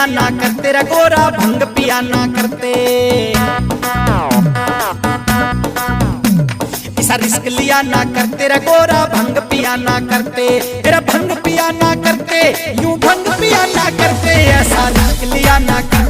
ना करते रे गोरा, भंग पिया ना करते। ऐसा रिस्क लिया ना करते रे गोरा, भंग पिया ना करते। तेरा भंग पिया ना करते, यूं भंग पिया ना करते। ऐसा रिस्क लिया ना करते।